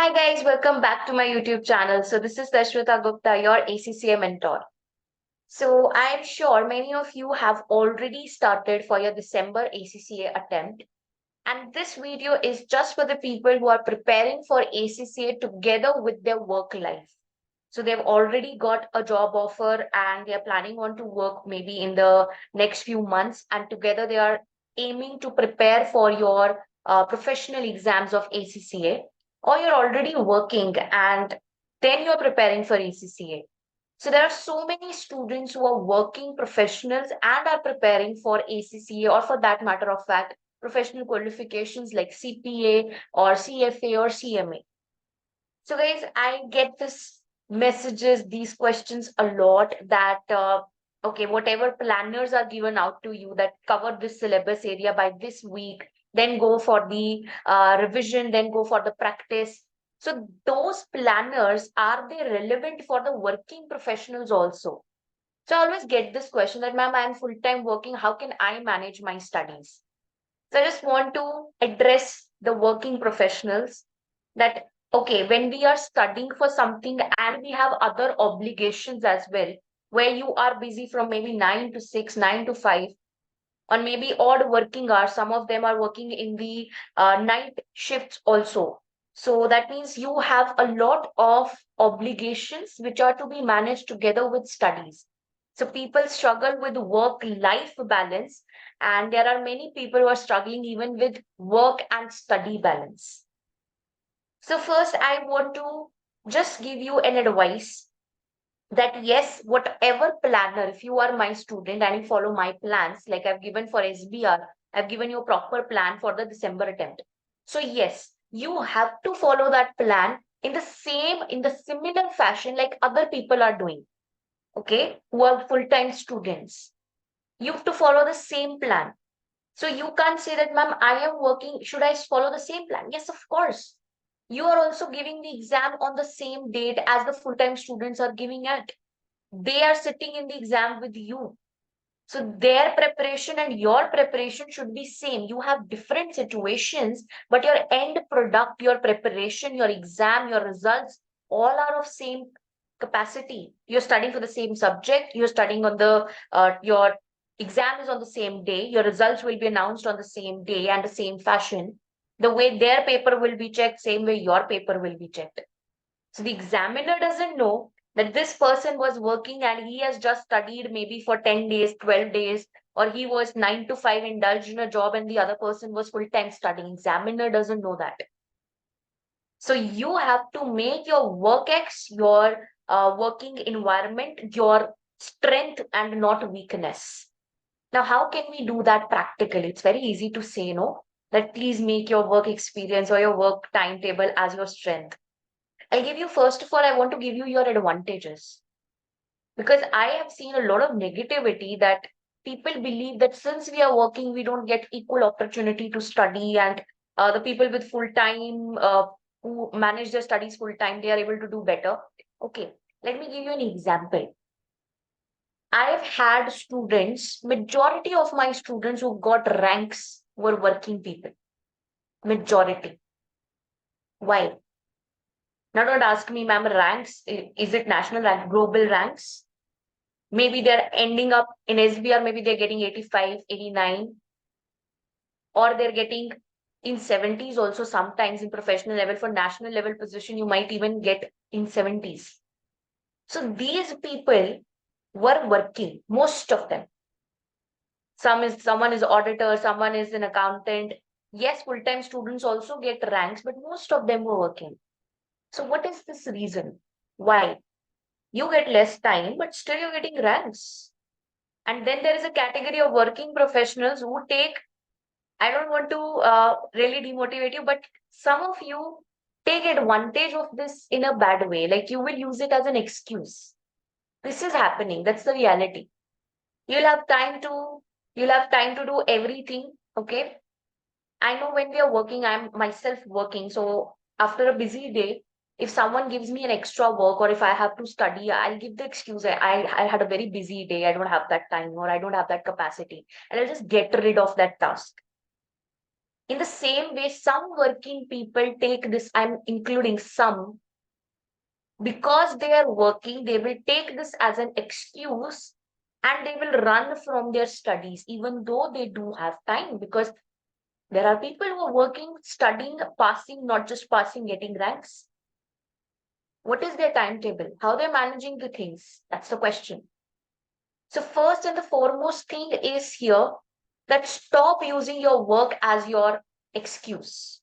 Hi guys, welcome back to my YouTube channel. So this is Dashwita Gupta, your ACCA mentor. So I'm sure many of you have already started for your December ACCA attempt. And this video is just for the people who are preparing for ACCA together with their work life. So they've already got a job offer and they're planning on to work maybe in the next few months. And together they are aiming to prepare for your professional exams of ACCA, or you're already working and then you're preparing for ACCA. So there are so many students who are working professionals and are preparing for ACCA, or for that matter of fact, professional qualifications like CPA or CFA or CMA. So guys, I get this messages, these questions a lot that okay, whatever planners are given out to you that cover this syllabus area by this week, then go for the revision, then go for the practice. So those planners, are they relevant for the working professionals also? So I always get this question that, ma'am, I'm full-time working. How can I manage my studies? So I just want to address the working professionals that, okay, when we are studying for something and we have other obligations as well, where you are busy from maybe 9 to 6, 9 to 5, or maybe odd working hours. Some of them are working in the night shifts also. So that means you have a lot of obligations which are to be managed together with studies. So people struggle with work-life balance, and there are many people who are struggling even with work and study balance. So first, I want to just give you an advice that yes, whatever planner, if you are my student and you follow my plans, like I've given for SBR, I've given you a proper plan for the December attempt. So yes, you have to follow that plan in the similar fashion like other people are doing, okay, who are full-time students. You have to follow the same plan. So you can't say that, ma'am, I am working. Should I follow the same plan? Yes, of course. You are also giving the exam on the same date as the full-time students are giving it. They are sitting in the exam with you. So their preparation and your preparation should be same. You have different situations, but your end product, your preparation, your exam, your results, all are of same capacity. You're studying for the same subject. You're studying on the your exam is on the same day. Your results will be announced on the same day and the same fashion. The way their paper will be checked, same way your paper will be checked. So the examiner doesn't know that this person was working and he has just studied maybe for 10 days, 12 days, or he was 9 to 5 indulged in a job and the other person was full time studying. Examiner doesn't know that. So you have to make your work ex, your working environment, your strength and not weakness. Now, how can we do that practically? It's very easy to say, no, that please make your work experience or your work timetable as your strength. I'll give you, first of all, I want to give you your advantages. Because I have seen a lot of negativity that people believe that since we are working, we don't get equal opportunity to study, and the people with full time who manage their studies full time, they are able to do better. Okay, let me give you an example. I've had students, majority of my students who got ranks were working people. Majority. Why? Now don't ask me, ma'am, ranks, is it national rank, global ranks? Maybe they're ending up in SBR, maybe they're getting 85, 89, or they're getting in 70s also. Sometimes in professional level, for national level position, you might even get in 70s. So these people were working, most of them. Someone is auditor, someone is an accountant. Yes, full-time students also get ranks, but most of them were working. So what is this reason? Why? You get less time, but still you're getting ranks. And then there is a category of working professionals who take, I don't want to really demotivate you, but some of you take advantage of this in a bad way. Like you will use it as an excuse. This is happening. That's the reality. You'll have time to, you'll have time to do everything. Okay. I know when we are working, I'm myself working. So after a busy day, if someone gives me an extra work or if I have to study, I'll give the excuse I had a very busy day. I don't have that time or I don't have that capacity. And I'll just get rid of that task. In the same way, some working people take this, I'm including some, because they are working, they will take this as an excuse and they will run from their studies, even though they do have time. Because there are people who are working, studying, passing, not just passing, getting ranks. What is their timetable? How they're managing the things? That's the question. So, first and the foremost thing is here that stop using your work as your excuse.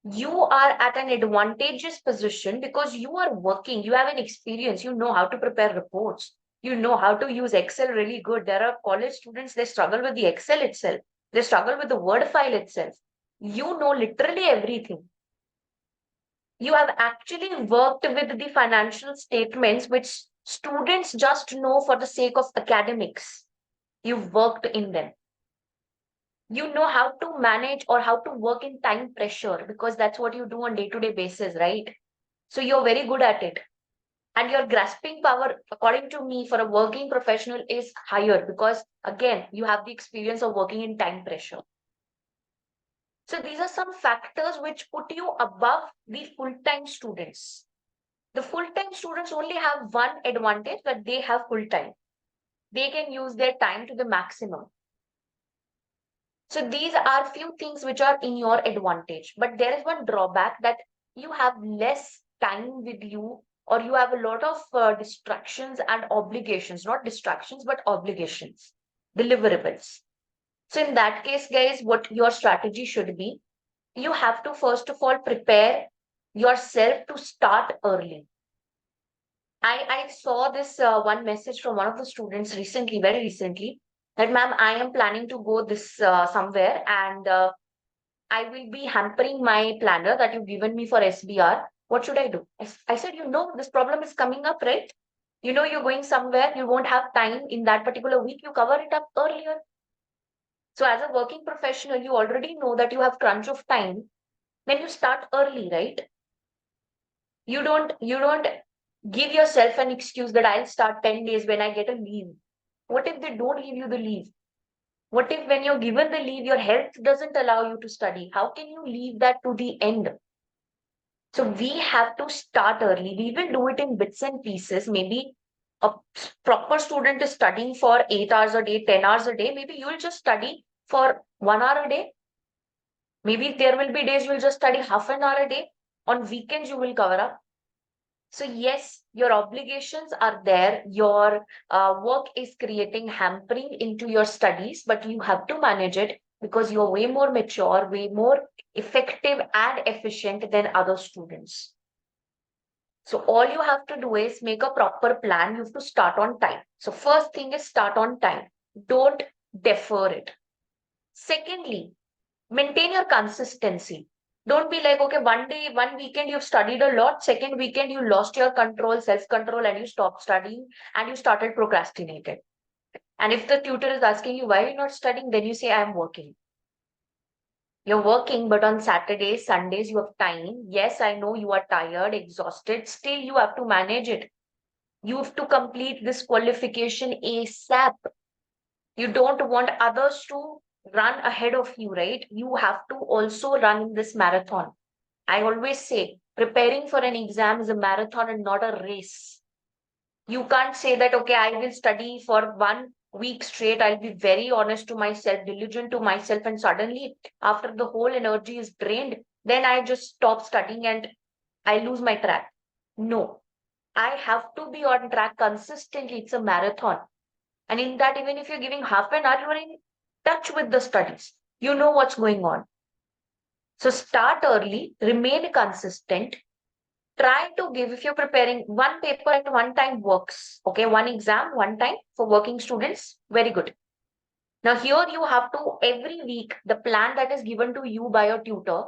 You are at an advantageous position because you are working, you have an experience, you know how to prepare reports, you know how to use Excel really good. There are college students, they struggle with the Excel itself, they struggle with the Word file itself. You know literally everything. You have actually worked with the financial statements, which students just know for the sake of academics. You've worked in them. You know how to manage or how to work in time pressure because that's what you do on day-to-day basis, right? So you're very good at it. And your grasping power, according to me, for a working professional is higher because, again, you have the experience of working in time pressure. So these are some factors which put you above the full-time students. The full-time students only have one advantage, that they have full time. They can use their time to the maximum. So these are few things which are in your advantage. But there is one drawback, that you have less time with you, or you have a lot of distractions and obligations, not distractions, but obligations, deliverables. So in that case, guys, what your strategy should be, you have to first of all prepare yourself to start early. I saw this one message from one of the students recently, very recently, that ma'am, I am planning to go this somewhere, and I will be hampering my planner that you've given me for SBR. What should I do? I said, this problem is coming up, right? You're going somewhere, you won't have time in that particular week, you cover it up earlier. So as a working professional, you already know that you have crunch of time, then you start early, right? You don't give yourself an excuse that I'll start 10 days when I get a leave. What if they don't give you the leave? What if when you're given the leave, your health doesn't allow you to study? How can you leave that to the end? So we have to start early. We will do it in bits and pieces. Maybe a proper student is studying for 8 hours a day, 10 hours a day. Maybe you'll just study for 1 hour a day. Maybe there will be days you'll just study half an hour a day. On weekends, you will cover up. So yes, your obligations are there. Your work is creating hampering into your studies, but you have to manage it because you're way more mature, way more effective and efficient than other students. So all you have to do is make a proper plan. You have to start on time. So first thing is start on time. Don't defer it. Secondly, maintain your consistency. Don't be like, okay, one day, one weekend you've studied a lot, second weekend you lost your control, self-control, and you stopped studying and you started procrastinating. And if the tutor is asking you why you're not studying, then you say, I'm working. You're working, but on Saturdays, Sundays, you have time. Yes, I know you are tired, exhausted. Still, you have to manage it. You have to complete this qualification ASAP. You don't want others to run ahead of you, right? You have to also run this marathon. I always say preparing for an exam is a marathon and not a race. You can't say that, okay, I will study for 1 week straight. I'll be very honest to myself, diligent to myself, and suddenly, after the whole energy is drained, then I just stop studying and I lose my track. No, I have to be on track consistently. It's a marathon. And in that, even if you're giving half an hour, you're in touch with the studies. You know what's going on. So start early, remain consistent. Try to give, if you're preparing one paper at one time, works. Okay, one exam, one time for working students, very good. Now, here you have to, every week, the plan that is given to you by your tutor,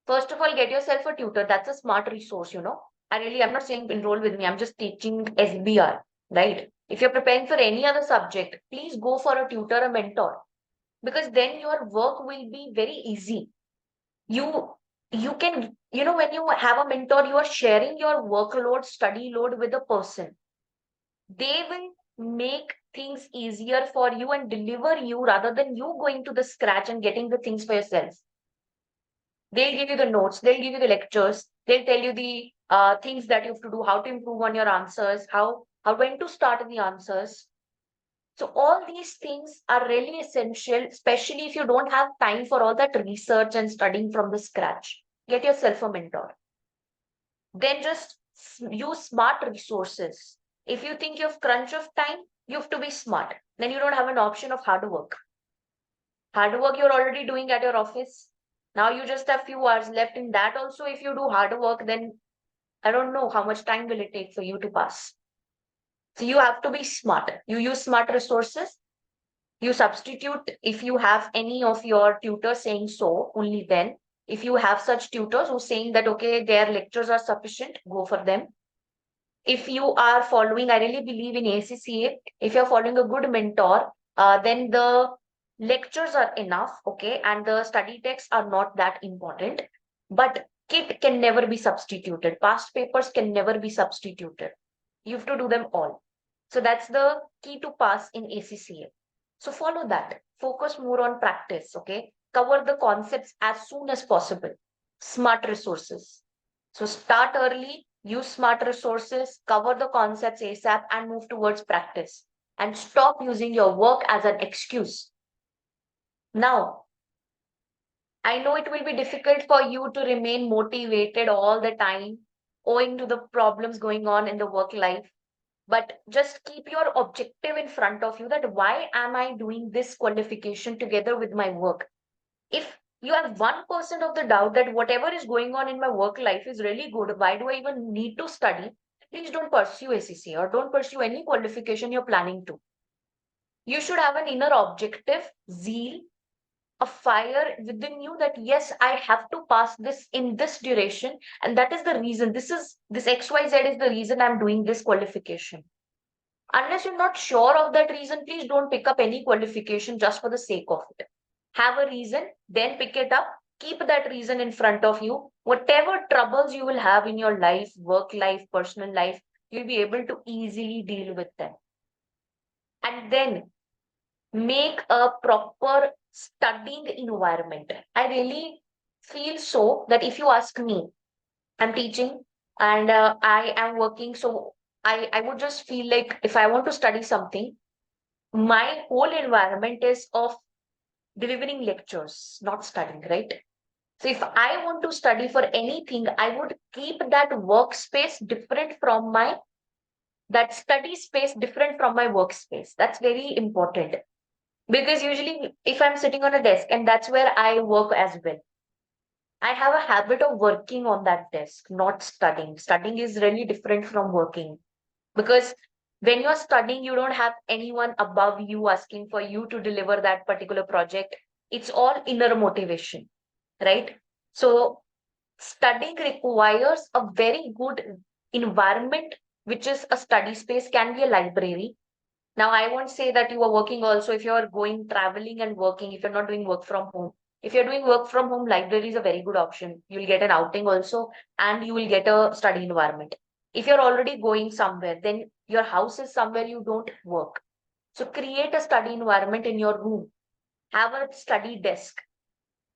first of all, get yourself a tutor. That's a smart resource. I'm not saying enroll with me, I'm just teaching SBR, right? If you're preparing for any other subject, please go for a tutor, a mentor, because then your work will be very easy. You can, when you have a mentor, you are sharing your workload, study load with a person. They will make things easier for you and deliver you rather than you going to the scratch and getting the things for yourself. They'll give you the notes, they'll give you the lectures, they'll tell you the things that you have to do, how to improve on your answers, how when to start the answers. So all these things are really essential, especially if you don't have time for all that research and studying from the scratch. Get yourself a mentor. Then just use smart resources. If you think you have crunch of time, you have to be smart. Then you don't have an option of hard work. Hard work you're already doing at your office. Now you just have few hours left in that also. If you do hard work, then I don't know how much time will it take for you to pass. So you have to be smart. You use smart resources. You substitute if you have any of your tutors saying so, only then. If you have such tutors who saying that, okay, their lectures are sufficient, go for them. If you are following, I really believe in ACCA, if you're following a good mentor, then the lectures are enough, okay, and the study texts are not that important. But kit can never be substituted. Past papers can never be substituted. You have to do them all. So that's the key to pass in ACCA. So follow that. Focus more on practice, okay? Cover the concepts as soon as possible. Smart resources. So start early, use smart resources, cover the concepts ASAP, and move towards practice. And stop using your work as an excuse. Now, I know it will be difficult for you to remain motivated all the time, owing to the problems going on in the work life. But just keep your objective in front of you, that why am I doing this qualification together with my work? If you have 1% of the doubt that whatever is going on in my work life is really good, why do I even need to study? Please don't pursue ACC or don't pursue any qualification you're planning to. You should have an inner objective, zeal, a fire within you that yes, I have to pass this in this duration, and that is the reason. This XYZ is the reason I'm doing this qualification. Unless you're not sure of that reason, please don't pick up any qualification just for the sake of it. Have a reason, then pick it up. Keep that reason in front of you. Whatever troubles you will have in your life, work life, personal life, you'll be able to easily deal with them. And then make a proper studying environment. I really feel so that if you ask me, I'm teaching and I am working. So I would just feel like if I want to study something, my whole environment is of delivering lectures, not studying, right? So if I want to study for anything, I would keep that workspace different from that study space different from my workspace. That's very important. Because usually if I'm sitting on a desk and that's where I work as well, I have a habit of working on that desk, not studying. Studying is really different from working. Because when you're studying, you don't have anyone above you asking for you to deliver that particular project. It's all inner motivation, right? So studying requires a very good environment, which is a study space, can be a library. Now, I won't say that you are working also if you're going traveling and working, if you're not doing work from home. If you're doing work from home, library is a very good option. You'll get an outing also, and you will get a study environment. If you're already going somewhere, then your house is somewhere you don't work. So create a study environment in your room. Have a study desk.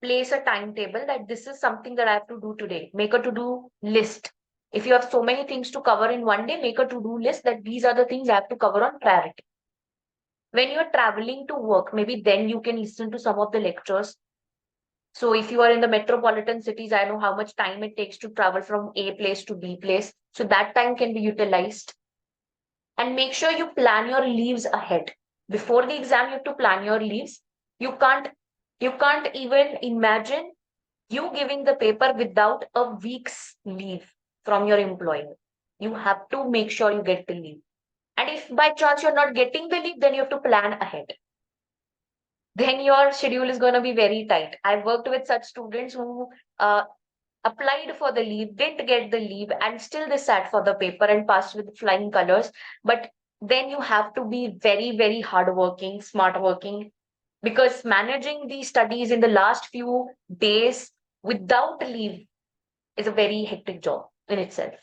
Place a timetable that this is something that I have to do today. Make a to-do list. If you have so many things to cover in one day, make a to-do list that these are the things I have to cover on priority. When you're traveling to work, maybe then you can listen to some of the lectures. So if you are in the metropolitan cities, I know how much time it takes to travel from A place to B place. So that time can be utilized. And make sure you plan your leaves ahead. Before the exam, you have to plan your leaves. You can't even imagine you giving the paper without a week's leave from your employer. You have to make sure you get the leave. And if by chance you're not getting the leave, then you have to plan ahead. Then your schedule is going to be very tight. I've worked with such students who applied for the leave, didn't get the leave, and still they sat for the paper and passed with flying colors. But then you have to be very, very hardworking, smart working, because managing these studies in the last few days without leave is a very hectic job in itself.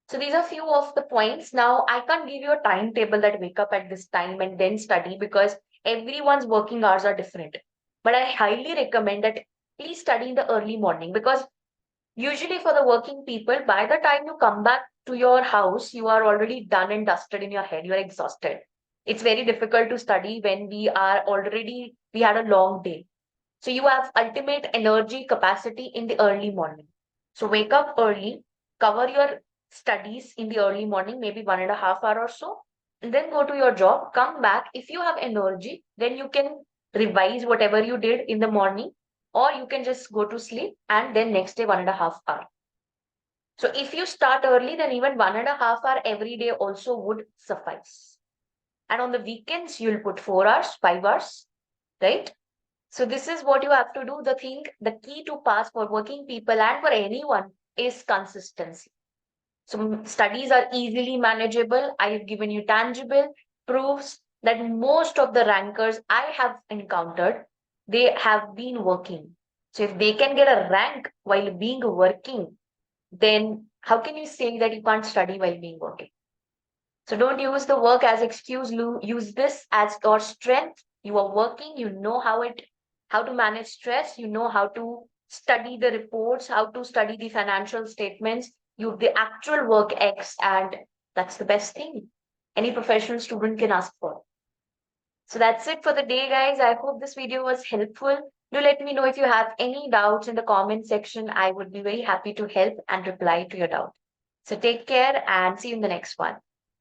So these are few of the points. Now I can't give you a timetable that wake up at this time and then study because everyone's working hours are different. But I highly recommend that please study in the early morning, because usually for the working people, by the time you come back to your house, you are already done and dusted in your head. You are exhausted. It's very difficult to study when we had a long day. So you have ultimate energy capacity in the early morning. So wake up early, cover your studies in the early morning, maybe 1.5 hours or so, and then go to your job, come back. If you have energy, then you can revise whatever you did in the morning, or you can just go to sleep and then next day 1.5 hours. So if you start early, then even 1.5 hours every day also would suffice. And on the weekends, you'll put 4 hours, 5 hours, right? So this is what you have to do. The key to pass for working people and for anyone is consistency. So studies are easily manageable. I have given you tangible proofs that most of the rankers I have encountered, they have been working. So if they can get a rank while being working, then how can you say that you can't study while being working? So don't use the work as excuse. Use this as your strength. You are working. You know how to manage stress. You know how to study the reports, how to study the financial statements. You the actual work X, and that's the best thing any professional student can ask for. So that's it for the day, guys. I hope this video was helpful. Do let me know if you have any doubts in the comment section. I would be very happy to help and reply to your doubt. So take care and see you in the next one.